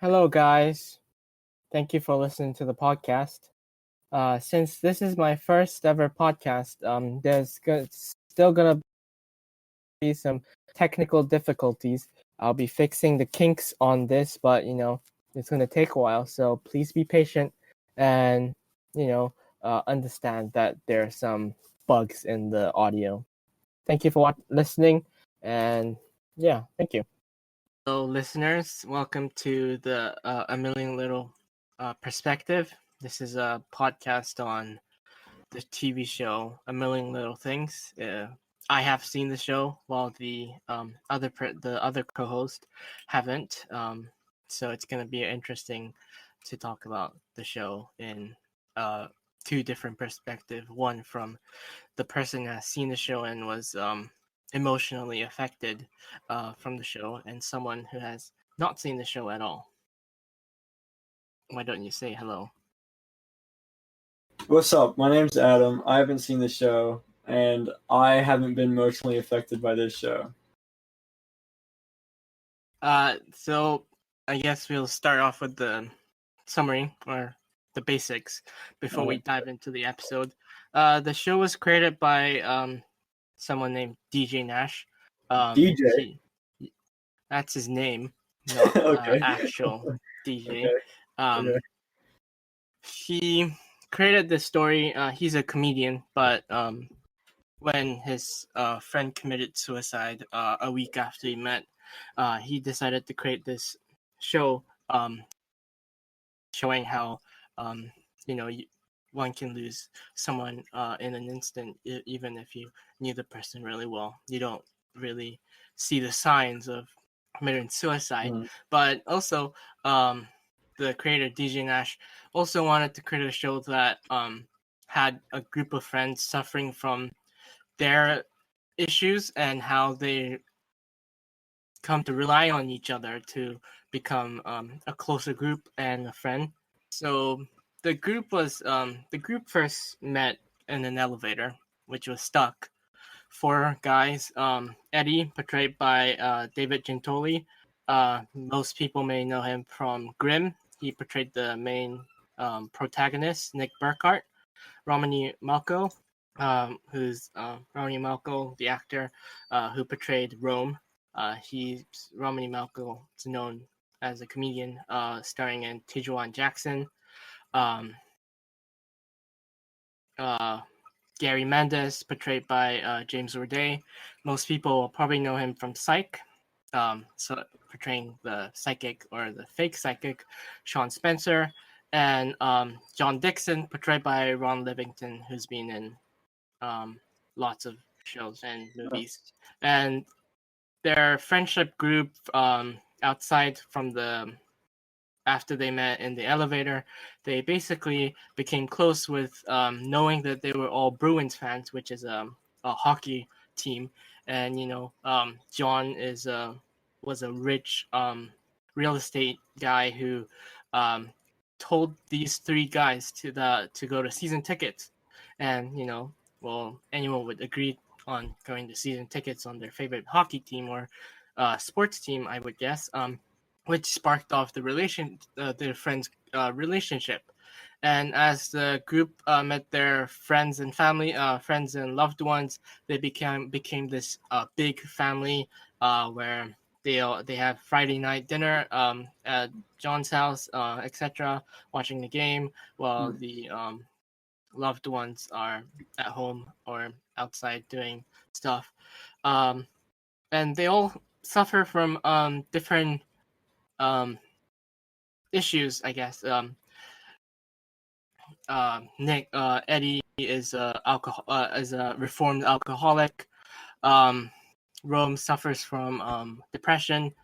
Hello, guys. Thank you for listening to the podcast. Since this is my first ever podcast, still gonna be some technical difficulties. I'll be fixing the kinks on this, but it's gonna take a while. So please be patient and understand that there are some bugs in the audio. Thank you for listening, and yeah, thank you. Hello, listeners. Welcome to the A Million Little Perspective. This is a podcast on the TV show A Million Little Things. I have seen the show, while the other co-host haven't. So it's gonna be interesting to talk about the show in two different perspectives. One from the person who has seen the show and was emotionally affected from the show, and someone who has not seen the show at all. Why don't you say hello? What's up? My name's Adam. I haven't seen the show, and I haven't been emotionally affected by this show. So I guess we'll start off with the summary or the basics before we dive into the episode. The show was created by someone named DJ Nash. DJ? That's his name, not actual DJ. Okay. He created this story. He's a comedian, but when his friend committed suicide a week after he met, he decided to create this show showing how one can lose someone in an instant, even if you knew the person really well. You don't really see the signs of committing suicide. But also, the creator DJ Nash also wanted to create a show that had a group of friends suffering from their issues and how they come to rely on each other to become a closer group and a friend. So the group first met in an elevator, which was stuck. 4 guys. Eddie, portrayed by David Gentoli. Most people may know him from Grimm. He portrayed the main protagonist, Nick Burkhart. Romany Malco, who's Romany Malco, the actor who portrayed Rome. Romany Malco is known as a comedian starring in Tijuan Jackson. Gary Mendes, portrayed by James Roday. Most people will probably know him from Psych, so portraying the psychic or the fake psychic, Sean Spencer, and John Dixon, portrayed by Ron Livingston, who's been in lots of shows and movies. And their friendship group outside from after they met in the elevator, they basically became close with knowing that they were all Bruins fans, which is a hockey team. And John was a rich real estate guy who told these 3 guys to go to season tickets, and anyone would agree on going to season tickets on their favorite hockey team or sports team, I would guess. Which sparked off their friends' relationship. And as the group met their friends and family, friends and loved ones, they became this big family where they have Friday night dinner at John's house, etc., watching the game, while the loved ones are at home or outside doing stuff. And they all suffer from different issues, I guess. Eddie is a reformed alcoholic. Rome suffers from depression.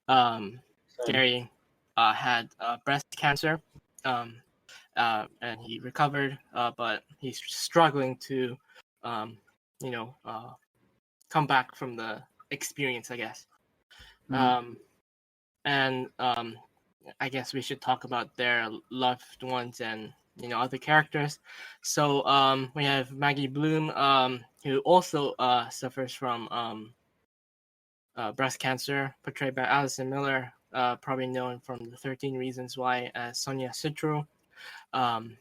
Gary had breast cancer, and he recovered, but he's struggling to, come back from the experience, I guess. And I guess we should talk about their loved ones and other characters. So we have Maggie Bloom, who also suffers from breast cancer, portrayed by Allison Miller, probably known from the 13 Reasons Why as Sonia Citro. Um,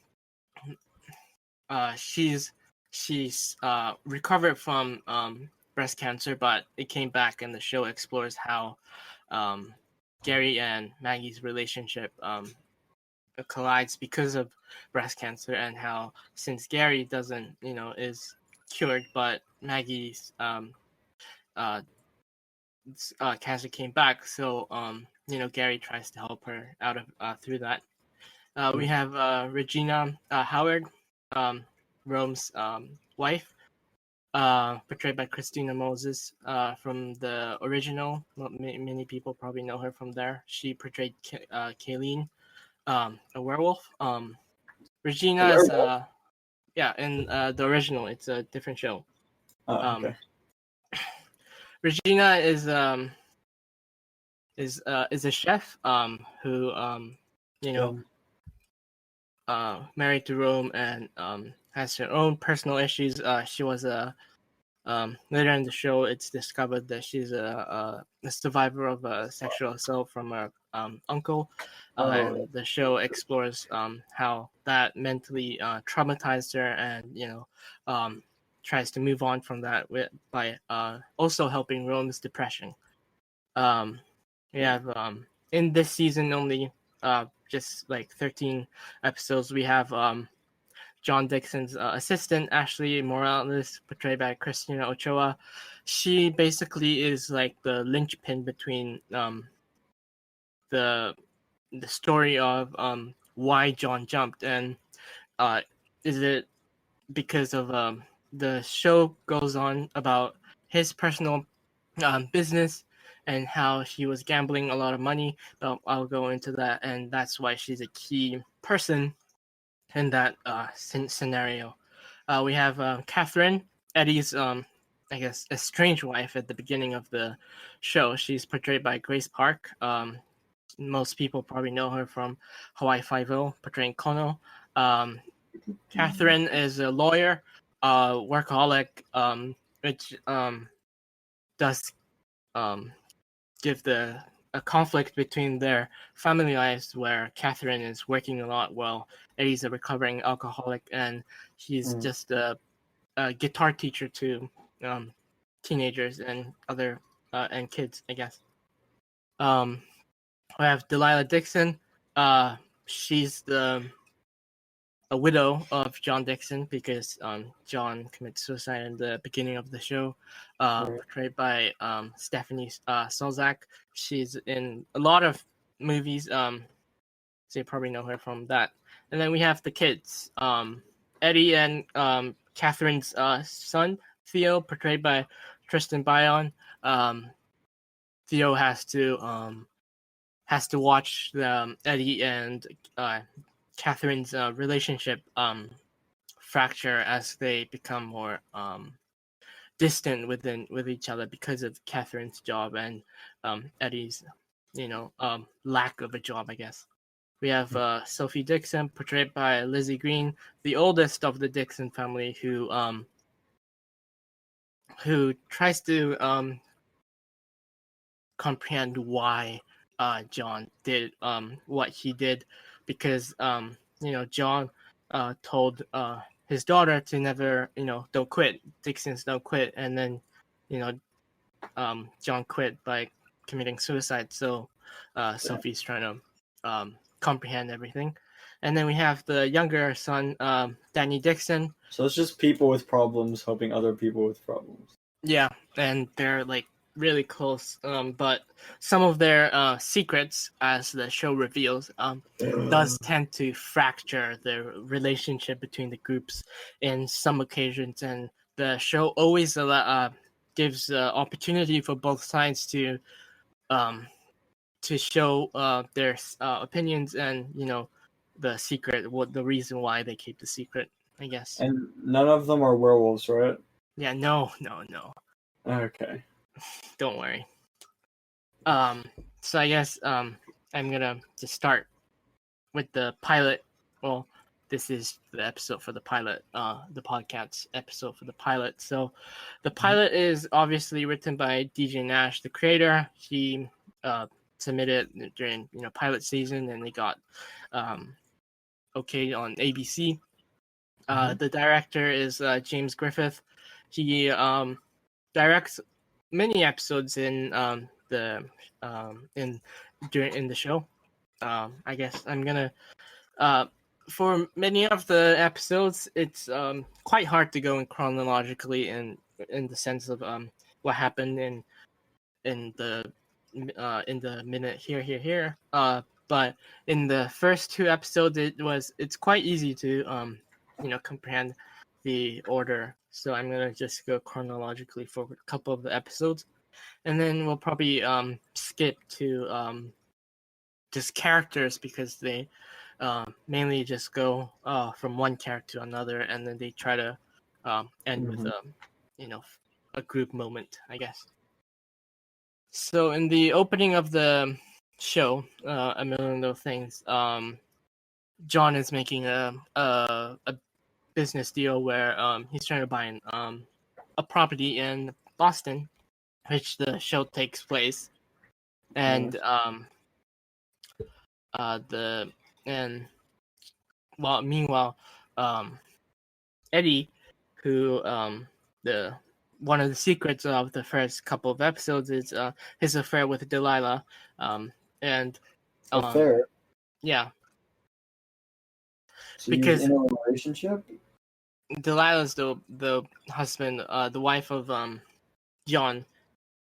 she's recovered from breast cancer, but it came back, and the show explores how Gary and Maggie's relationship collides because of breast cancer, and how since Gary doesn't, is cured, but Maggie's uh, cancer came back, so Gary tries to help her out of through that. We have Regina Howard, Rome's wife, portrayed by Christina Moses from the original. Many people probably know her from there. She portrayed Kayleen, a werewolf. Regina is in the original. It's a different show. Okay. Regina is a chef who married to Rome and has her own personal issues. She was later in the show, it's discovered that she's a survivor of a sexual assault from her uncle, and the show explores how that mentally traumatized her, and tries to move on from that by also helping Rome's depression. We have in this season only just like 13 episodes. We have John Dixon's assistant, Ashley Morales, portrayed by Christina Ochoa. She basically is like the linchpin between the story of why John jumped, and is it because of the show goes on about his personal business and how he was gambling a lot of money. But I'll go into that, and that's why she's a key person in that scenario. We have Catherine, Eddie's, I guess, estranged wife at the beginning of the show. She's portrayed by Grace Park. Most people probably know her from Hawaii Five-O, portraying Kono. Catherine is a lawyer, workaholic, which does give a conflict between their family lives, where Catherine is working a lot while Eddie's a recovering alcoholic, and he's just a guitar teacher to teenagers and other and kids, I guess. We have Delilah Dixon. She's a widow of John Dixon because John commits suicide in the beginning of the show, portrayed by Stephanie Solzak. She's in a lot of movies, so you probably know her from that. And then we have the kids, Eddie and Catherine's son, Theo, portrayed by Tristan Bion. Theo has to watch Eddie and Catherine's relationship fracture as they become more distant with each other because of Catherine's job and Eddie's lack of a job, I guess. We have Sophie Dixon, portrayed by Lizzie Green, the oldest of the Dixon family, who tries to comprehend why John did what he did, because John told his daughter to never, don't quit. Dixon's don't quit, and then John quit by committing suicide. So Sophie's trying to comprehend everything. And then we have the younger son, Danny Dixon. So it's just people with problems helping other people with problems. Yeah, and they're like really close, but some of their secrets, as the show reveals, does tend to fracture the relationship between the groups in some occasions, and the show always gives opportunity for both sides to show their opinions and the secret, the reason why they keep the secret, I guess. And none of them are werewolves, right? Yeah, no. Okay. Don't worry. So I guess I'm gonna just start with the pilot. Well, this is the episode for the pilot, the podcast episode for the pilot. So the pilot is obviously written by DJ Nash, the creator. He submitted during pilot season, and they got okay on ABC. The director is James Griffith. He directs many episodes in the show. I guess I'm gonna for many of the episodes, it's quite hard to go in chronologically in the sense of what happened in the minute here. But in the first two episodes, it's quite easy to comprehend the order. So I'm gonna just go chronologically for a couple of the episodes, and then we'll probably skip to just characters because they mainly just go from one character to another, and then they try to end with a group moment, I guess. So in the opening of the show, A Million Little Things, John is making a business deal where he's trying to buy a property in Boston, which the show takes place, and meanwhile, Eddie, who the one of the secrets of the first couple of episodes is his affair with Delilah, and affair. Yeah, So because he was in a relationship. Delilah's the husband, the wife of John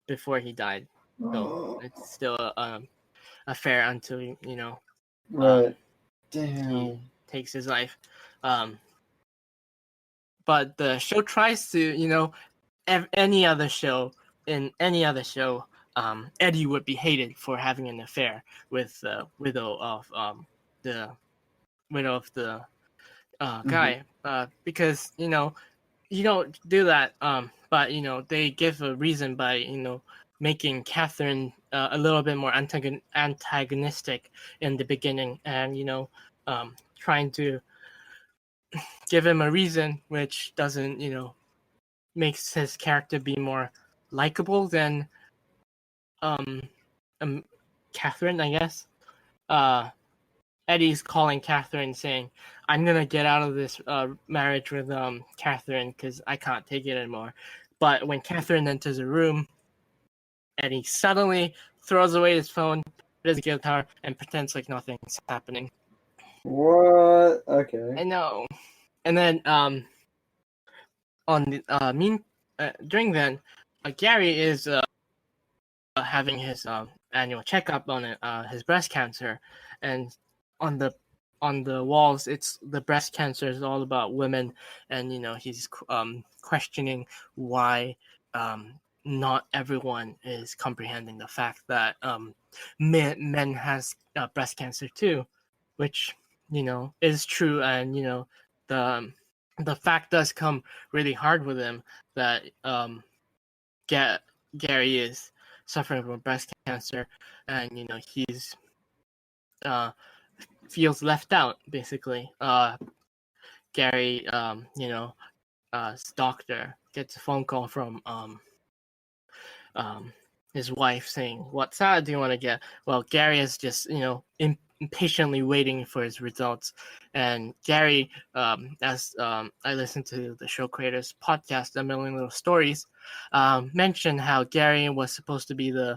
before he died. So it's still affair until right. Damn. He takes his life. But the show tries to, any other show, Eddie would be hated for having an affair with the widow of the guy, because you don't do that. But they give a reason by making Catherine a little bit more antagonistic in the beginning, and trying to give him a reason which doesn't makes his character be more likable than Catherine, I guess. Eddie's calling Catherine saying, "I'm gonna get out of this marriage with Catherine because I can't take it anymore." But when Catherine enters the room, Eddie suddenly throws away his phone, his guitar, and pretends like nothing's happening. What? Okay. I know. And then during then, Gary is having his annual checkup on his breast cancer, and on the walls, it's the breast cancer is all about women, and he's questioning why not everyone is comprehending the fact that men has breast cancer too, which is true, and the fact does come really hard with him that Gary is suffering from breast cancer, and he's feels left out basically. Gary, his doctor gets a phone call from his wife saying, "What side do you want to get?" Well, Gary is just impatiently waiting for his results, and Gary, as I listened to the show creators podcast, A Million Little Stories, mentioned how Gary was supposed to be the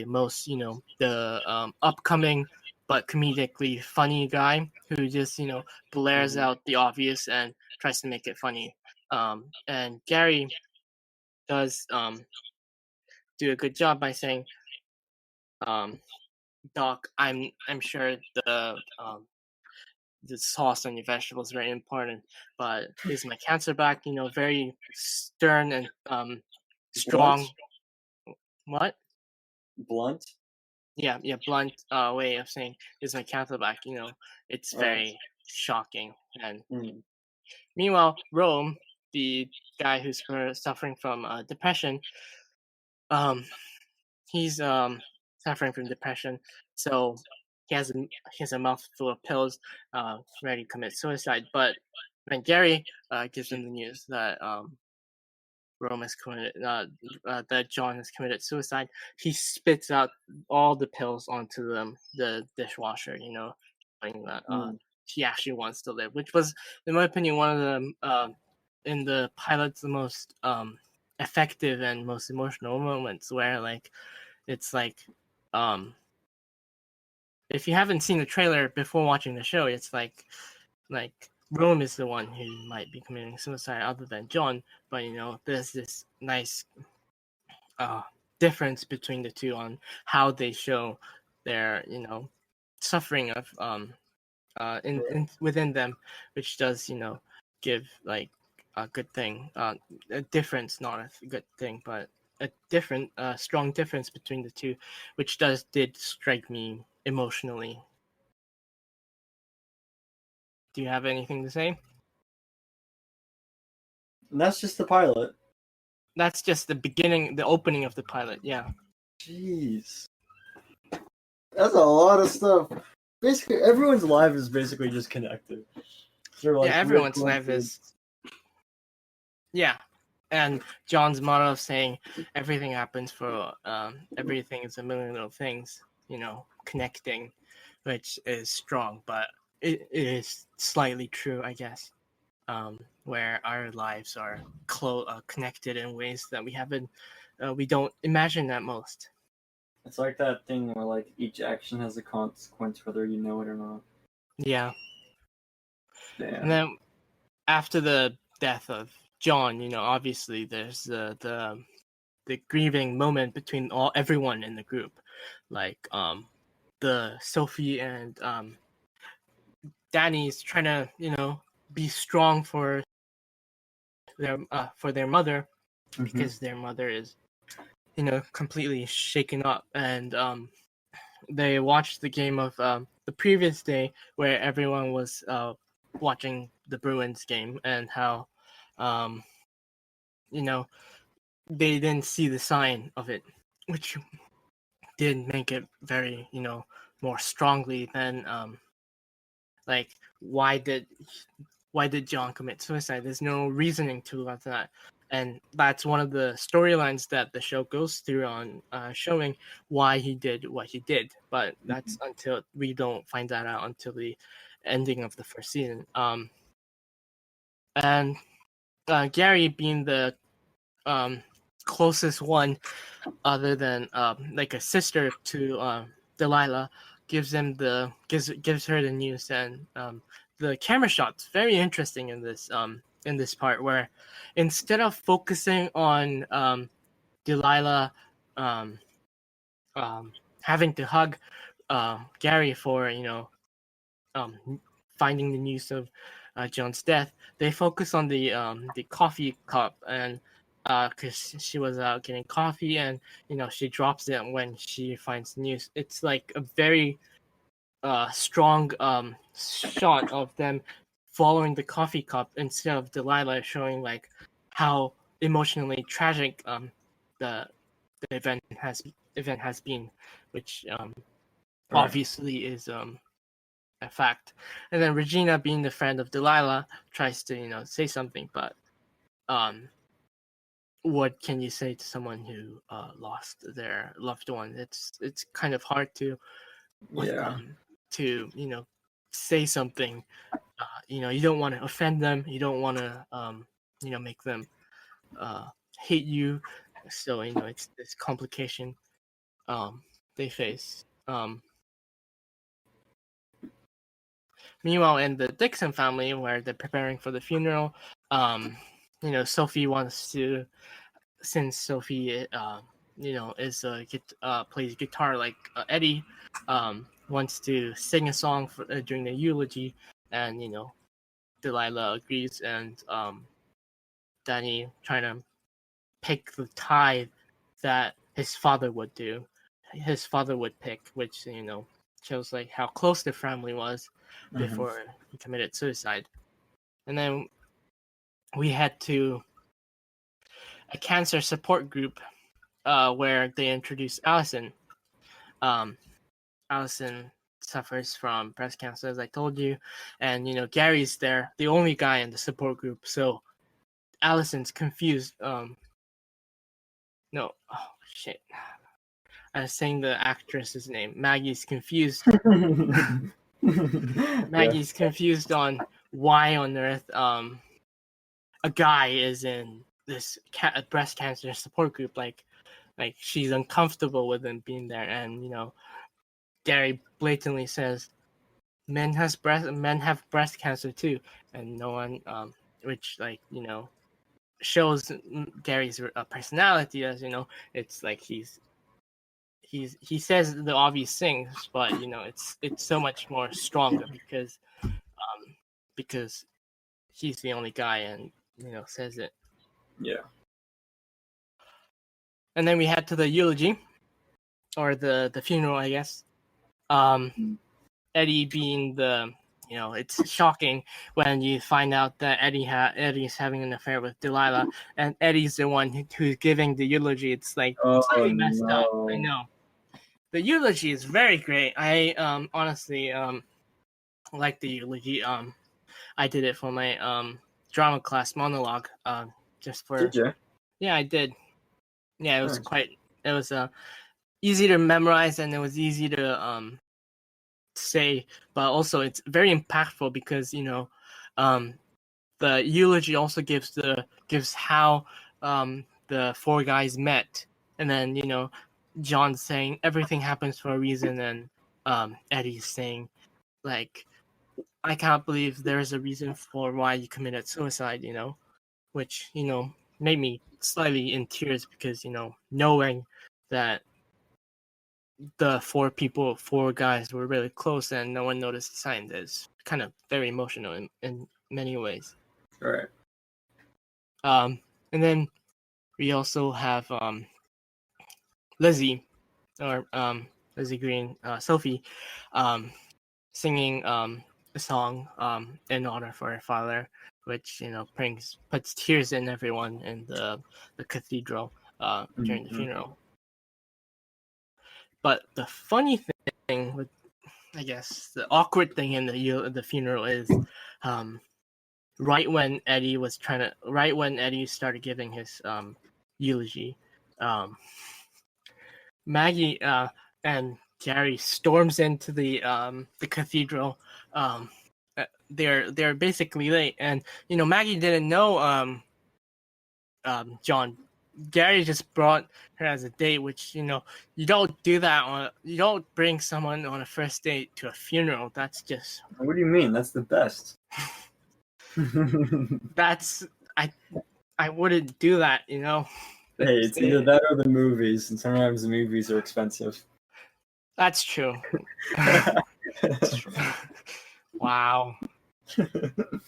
most the upcoming but comedically funny guy who just blares out the obvious and tries to make it funny, and Gary does do a good job by saying, "Doc, I'm sure the sauce on your vegetables is very important, but is my cancer back?" Very stern and strong. What? Blunt. Yeah, blunt way of saying, "Is my cancer back?" It's very shocking. And meanwhile, Rome, the guy who's suffering from depression, he's suffering from depression, so he has a mouthful of pills, ready to commit suicide. But when Gary gives him the news that Rome has committed that John has committed suicide, he spits out all the pills onto the dishwasher. Saying that he actually wants to live, which was, in my opinion, one of the in the pilot's the most effective and most emotional moments, where like it's like if you haven't seen the trailer before watching the show, it's like Rome is the one who might be committing suicide other than John, but there's this nice difference between the two on how they show their suffering of within them, which does give like a good thing, a difference, not a good thing, but a different strong difference between the two, which did strike me emotionally. Do you have anything to say? And that's just the pilot. That's just the beginning, the opening of the pilot. Yeah. Jeez. That's a lot of stuff. Basically, everyone's life is basically just connected. Yeah, everyone's life is. Yeah. And John's motto of saying everything happens for everything is a million little things, connecting, which is strong, but it is slightly true, I guess. Where our lives are connected in ways that we don't imagine that most. It's like that thing where like each action has a consequence, whether you know it or not. Yeah. Damn. And then after the death of John, obviously there's the grieving moment between everyone in the group, like the Sophie and Danny's trying to be strong for their mother, because their mother is completely shaken up, and they watched the game of the previous day where everyone was watching the Bruins game, and how they didn't see the sign of it, which did make it very more strongly than like why did John commit suicide. There's no reasoning to that, and that's one of the storylines that the show goes through on showing why he did what he did, but that's until we don't find that out until the ending of the first season. And Gary, being the closest one other than like a sister to Delilah, gives her the news, and the camera shot's very interesting in this part, where instead of focusing on Delilah having to hug Gary for finding the news of John's death, they focus on the coffee cup, and because she was out getting coffee, and she drops it when she finds the news. It's like a very strong shot of them following the coffee cup, instead of Delilah showing like how emotionally tragic the event has been, which obviously is a fact. And then Regina, being the friend of Delilah, tries to say something, but what can you say to someone who lost their loved one? It's kind of hard to say something. You don't want to offend them. You don't want to make them hate you. So it's this complication they face. Meanwhile, in the Dixon family, where they're preparing for the funeral, Sophie wants to, since Sophie, is plays guitar like Eddie, wants to sing a song during the eulogy, and Delilah agrees, and Danny trying to pick the tie that his father would pick, which shows like how close the family was before he committed suicide. And then we head to a cancer support group where they introduce Allison. Allison suffers from breast cancer, as I told you, and Gary's there, the only guy in the support group. So Allison's confused No, oh shit. I was saying the actress's name. Maggie's confused. Maggie's confused on why on earth a guy is in this breast cancer support group. Like she's uncomfortable with him being there, and Gary blatantly says men have breast cancer too, and no one which shows Gary's personality as it's like he says the obvious things, but it's so much more stronger because he's the only guy and says it. Yeah. And then we head to the eulogy or the funeral, I guess. Eddie being it's shocking when you find out that Eddie's having an affair with Delilah, and Eddie's the one who's giving the eulogy. It's like slightly messed up. I know. The eulogy is very great. I honestly like the eulogy. I did it for my drama class monologue. Just for. Did you? Yeah, I did. Yeah, it was Nice. It was easy to memorize, and it was easy to say, but also it's very impactful because the eulogy also gives how the four guys met, and then John's saying everything happens for a reason, and Eddie's saying like, I can't believe there's a reason for why you committed suicide, which made me slightly in tears because knowing that the four guys were really close and no one noticed the signs is kind of very emotional in many ways. All right. And then we also have Lizzie or Lizzie Green, Sophie, singing a song in honor for her father, which puts tears in everyone in the cathedral during the funeral. But the funny thing with, I guess, the awkward thing in the funeral is right when Eddie started giving his eulogy, Maggie and Gary storms into the cathedral. They're basically late, and Maggie didn't know John. Gary just brought her as a date, which you don't do that you don't bring someone on a first date to a funeral. That's just. What do you mean? That's the best. That's I wouldn't do that. Hey, it's either that or the movies, and sometimes the movies are expensive. That's true. Wow.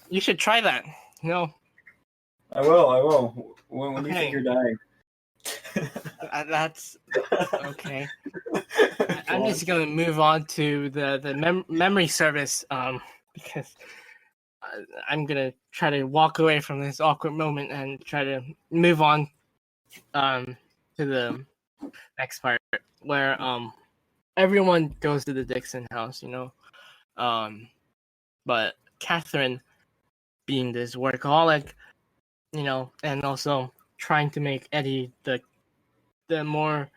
You should try that. I will. When do you think you're dying? That's okay. I'm just gonna move on to the memory service because I'm gonna try to walk away from this awkward moment and try to move on to the next part where everyone goes to the Dixon house, but Catherine, being this workaholic, and also trying to make Eddie the more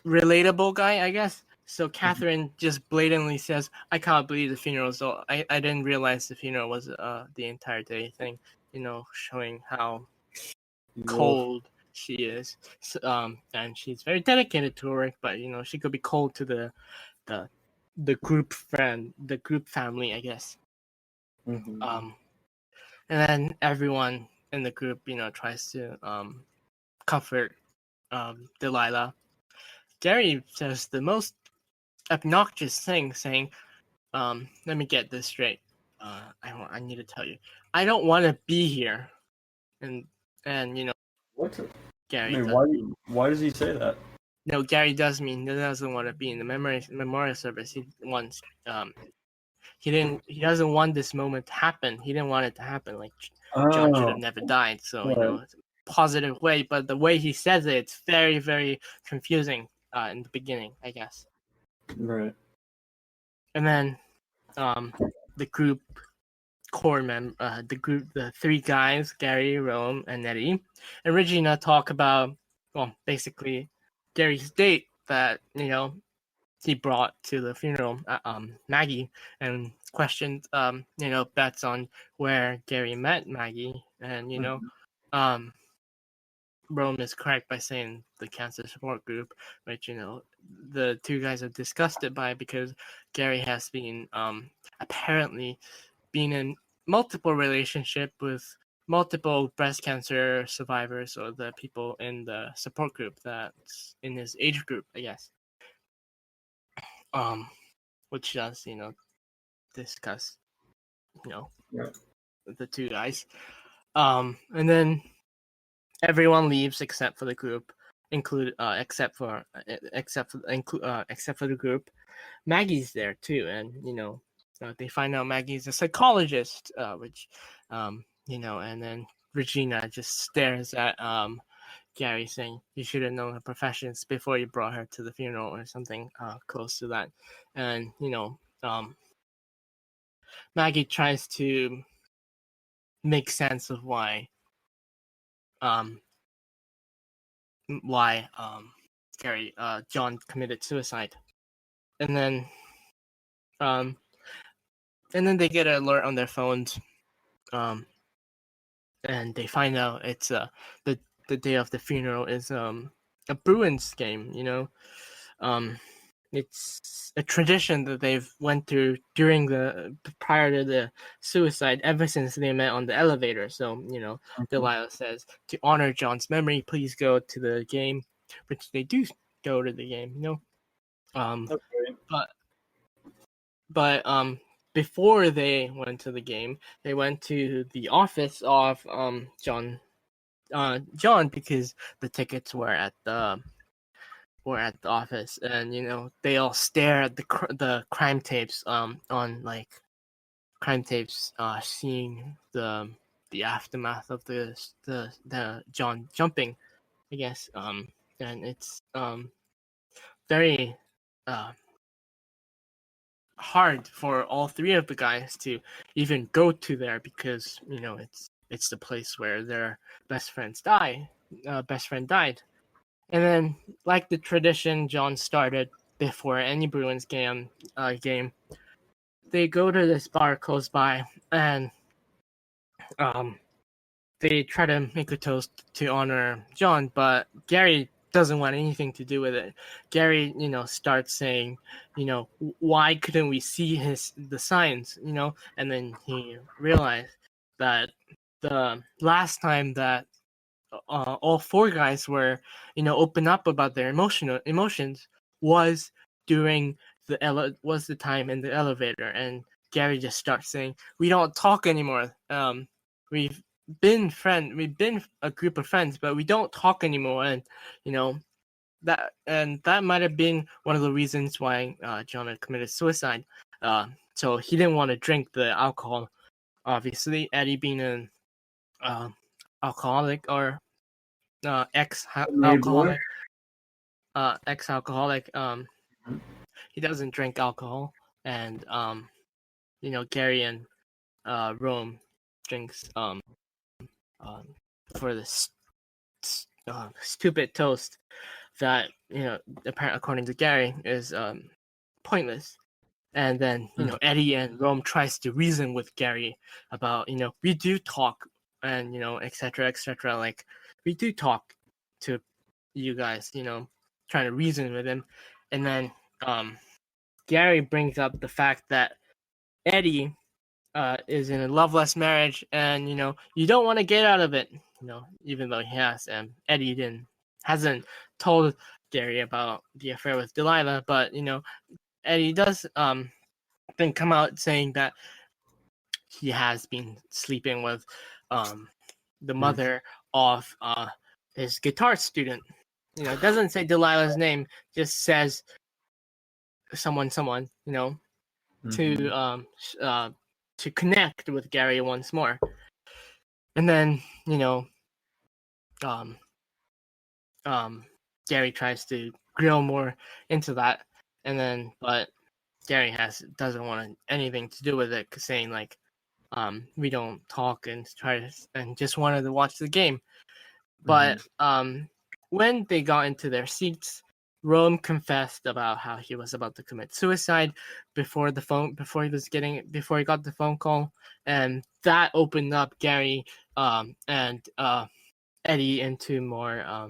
relatable guy, I guess. So Catherine just blatantly says, "I can't believe the funeral." So I didn't realize the funeral was the entire day thing. Showing how cold she is. And she's very dedicated to her work, but she could be cold to the group family, I guess. Mm-hmm. And then everyone in the group, tries to comfort Delilah. Gary says the most obnoxious thing, saying, "Let me get this straight. I need to tell you, I don't want to be here." And What? Gary. Why does he say that? No, Gary doesn't want to be in the memorial service. He wants he doesn't want this moment to happen. He didn't want it to happen. Like John should have never died. So it's a positive way, but the way he says it, it's very, very confusing in the beginning, I guess. Right. And then the group the three guys, Gary, Rome, and Eddie, and Regina talk about basically Gary's date that he brought to the funeral, Maggie, and questioned bets on where Gary met Maggie, and Rome is correct by saying the cancer support group, which the two guys are disgusted by because Gary has been apparently been in multiple relationship with multiple breast cancer survivors or the people in the support group that's in his age group, I guess. Which does discuss the two guys. And then everyone leaves except for the group, except for the group. Maggie's there too, and they find out Maggie's a psychologist, which and then Regina just stares at Gary, saying you should have known her professions before you brought her to the funeral or something close to that. And Maggie tries to make sense of why Gary John committed suicide, and then they get an alert on their phones, and they find out it's the day of the funeral is a Bruins game. It's a tradition that they've went through prior to the suicide ever since they met on the elevator. So Delilah says, to honor John's memory, please go to the game, which they do go to the game. But before they went to the game, they went to the office of John because the tickets were at the office, and they all stare at the crime tapes on like crime tapes, seeing the aftermath of the John jumping, I guess, and it's very hard for all three of the guys to even go to there because it's the place where their best friend died. And then, like the tradition John started before any Bruins game, they go to this bar close by, and they try to make a toast to honor John, but Gary doesn't want anything to do with it. Gary, starts saying, why couldn't we see the signs, and then he realized that the last time that all four guys were, open up about their emotions was during the time in the elevator, and Gary just starts saying, "We don't talk anymore. We've been a group of friends, but we don't talk anymore." And that might have been one of the reasons why John had committed suicide. So he didn't want to drink the alcohol. Obviously, Eddie being an alcoholic or ex-alcoholic, he doesn't drink alcohol, and Gary and Rome drinks for this stupid toast that apparently, according to Gary, is pointless. And then Eddie and Rome tries to reason with Gary about we do talk, and etc. like we do talk to you guys, trying to reason with him. And then Gary brings up the fact that Eddie is in a loveless marriage, and you don't want to get out of it, even though he has. And Eddie hasn't told Gary about the affair with Delilah, but Eddie does then come out saying that he has been sleeping with the mother of his guitar student. It doesn't say Delilah's name, just says someone, to connect with Gary once more. And then Gary tries to grill more into that, and then but Gary doesn't want anything to do with it, saying like we don't talk, and just wanted to watch the game. But when they got into their seats, Rome confessed about how he was about to commit suicide before he got the phone call, and that opened up Gary and Eddie into more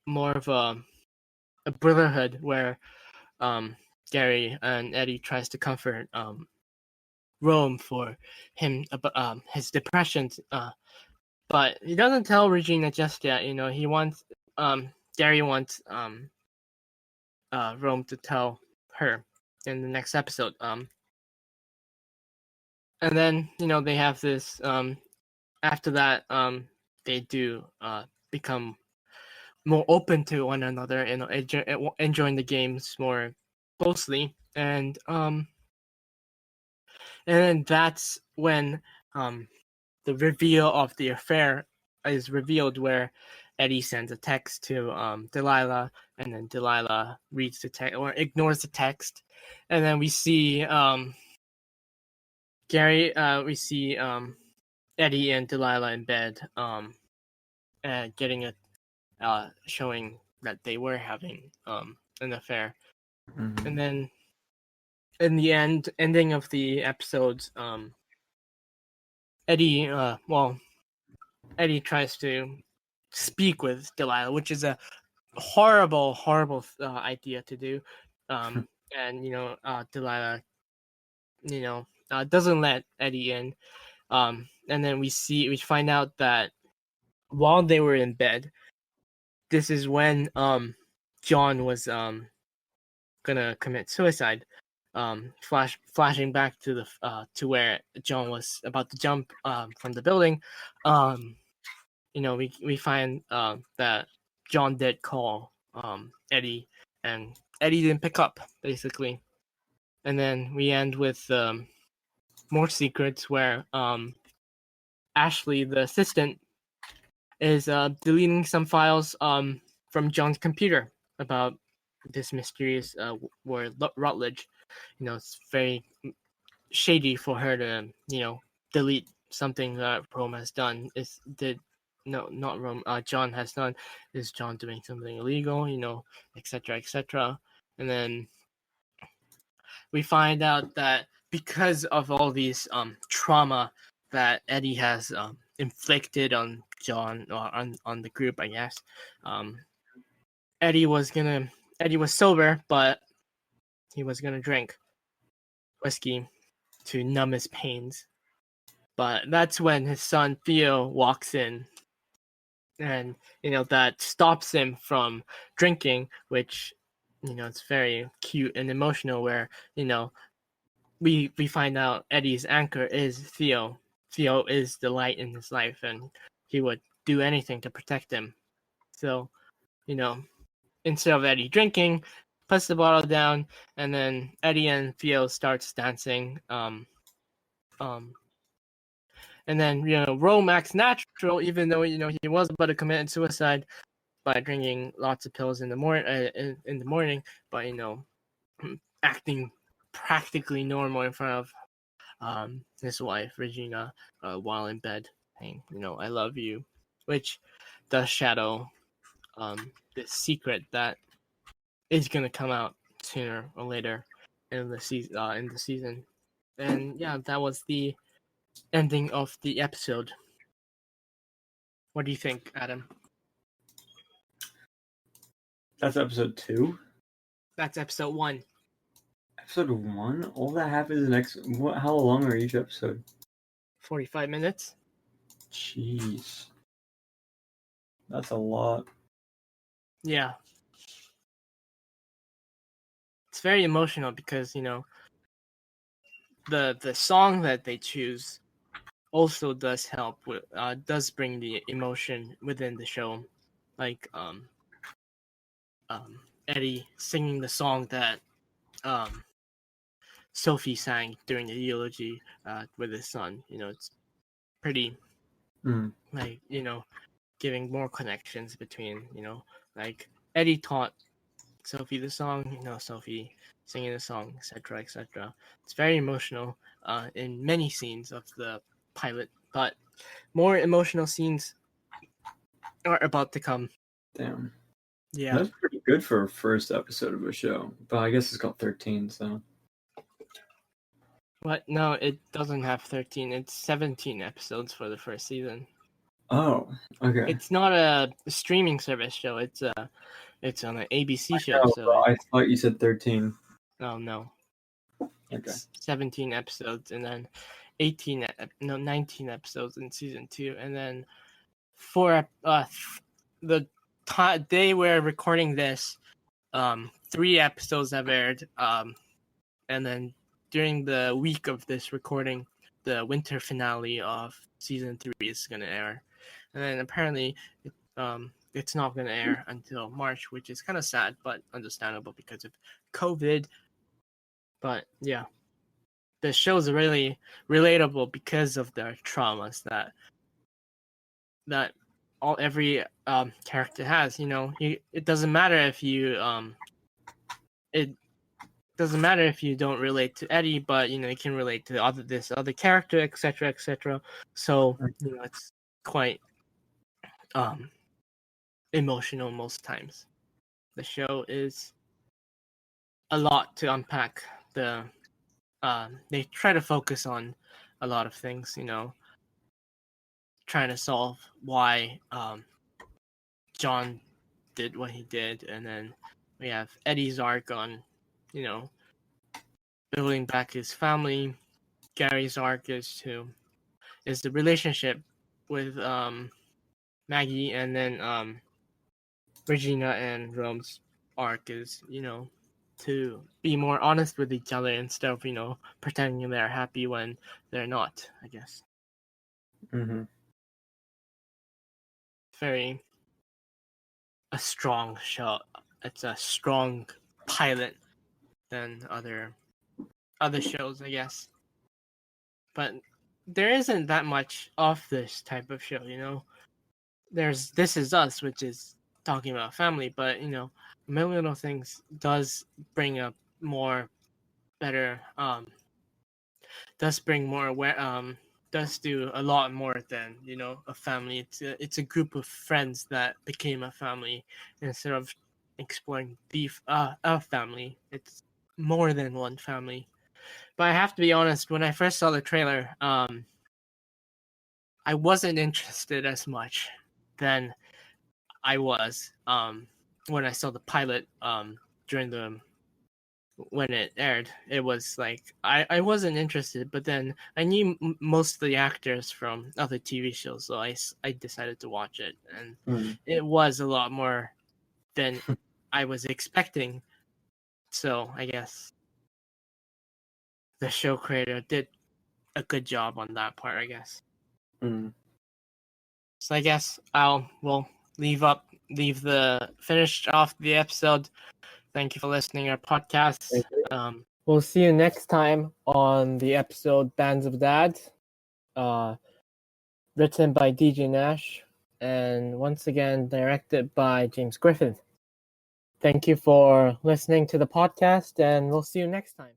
more of a brotherhood where Gary and Eddie tries to comfort Rome for his depression, but he doesn't tell Regina just yet. He wants Gary wants Rome to tell her in the next episode. And then they have this. After that, they do become more open to one another, enjoying the games more closely, and then that's when the reveal of the affair is revealed, where Eddie sends a text to Delilah, and then Delilah reads the text or ignores the text, and then we see Eddie and Delilah in bed, and getting showing that they were having an affair, and then in the ending of the episodes, Eddie tries to speak with Delilah, which is a horrible idea to do, and Delilah doesn't let Eddie in, and then we find out that while they were in bed, this is when John was gonna commit suicide. Flashing back to the to where John was about to jump from the building, we find that John did call Eddie, and Eddie didn't pick up, basically. And then we end with more secrets, where Ashley, the assistant, is deleting some files from John's computer about this mysterious word Rutledge. It's very shady for her to delete something that Rome has done. Not Rome. John has done. Is John doing something illegal? Etc. etc. And then we find out that because of all these trauma that Eddie has inflicted on John, or on the group, I guess, Eddie was sober, but he was gonna drink whiskey to numb his pains. But that's when his son Theo walks in, and that stops him from drinking, which it's very cute and emotional, where we find out Eddie's anchor is Theo. Theo is the light in his life, and he would do anything to protect him. So instead of Eddie drinking, puts the bottle down, and then Eddie and Theo starts dancing. And then Rome acts natural, even though he was about to commit suicide by drinking lots of pills in the morning, but acting practically normal in front of his wife Regina, while in bed, saying I love you, which does shadow this secret that is gonna come out sooner or later in the season. And yeah, that was the ending of the episode. What do you think, Adam? That's episode 2? That's episode 1. Episode 1? All that happens next. How long are each episode? 45 minutes. Jeez. That's a lot. Yeah. It's very emotional because, the song that they choose also does help with does bring the emotion within the show. Like Eddie singing the song that Sophie sang during the eulogy with his son. It's pretty like giving more connections between like Eddie taught Sophie the song, Sophie singing the song, etc., etc. It's very emotional in many scenes of the pilot, but more emotional scenes are about to come. Damn. Yeah. That's pretty good for a first episode of a show. But I guess it's called 13, so. What? No, it doesn't have 13. It's 17 episodes for the first season. Oh, okay. It's not a streaming service show. It's on an ABC show. No, So I thought you said 13. oh no, it's Okay. 17 episodes, and then 19 episodes in season 2, and then the day we're recording this, 3 episodes have aired, and then during the week of this recording, the winter finale of season 3 is gonna air, and then apparently, it's not gonna air until March, which is kind of sad but understandable because of COVID. But yeah, the show's really relatable because of the traumas that every character has. It doesn't matter if you it doesn't matter if you don't relate to Eddie, but you can relate to this other character, etc., etc. So it's quite emotional most times. The show is a lot to unpack. They try to focus on a lot of things, trying to solve why John did what he did, and then we have Eddie's arc on, building back his family. Gary's arc is the relationship with Maggie, and then Regina and Rome's arc is, to be more honest with each other instead of, pretending they're happy when they're not, I guess. Mm-hmm. Very a strong show. It's a strong pilot than other shows, I guess. But there isn't that much of this type of show, There's This Is Us, which is talking about family, but A Million Little Things does bring up more better does bring more aware does do a lot more than a family. It's a group of friends that became a family instead of exploring a family. It's more than one family. But I have to be honest, when I first saw the trailer, I wasn't interested as much than I was when I saw the pilot during when it aired. It was like I wasn't interested, but then I knew most of the actors from other TV shows, so I decided to watch it, and it was a lot more than I was expecting. So I guess the show creator did a good job on that part, I guess. So I guess we'll finish off the episode. Thank you for listening to our podcast. We'll see you next time on the episode Bands of Dad, written by DJ Nash, and once again directed by James Griffith. Thank you for listening to the podcast, and we'll see you next time.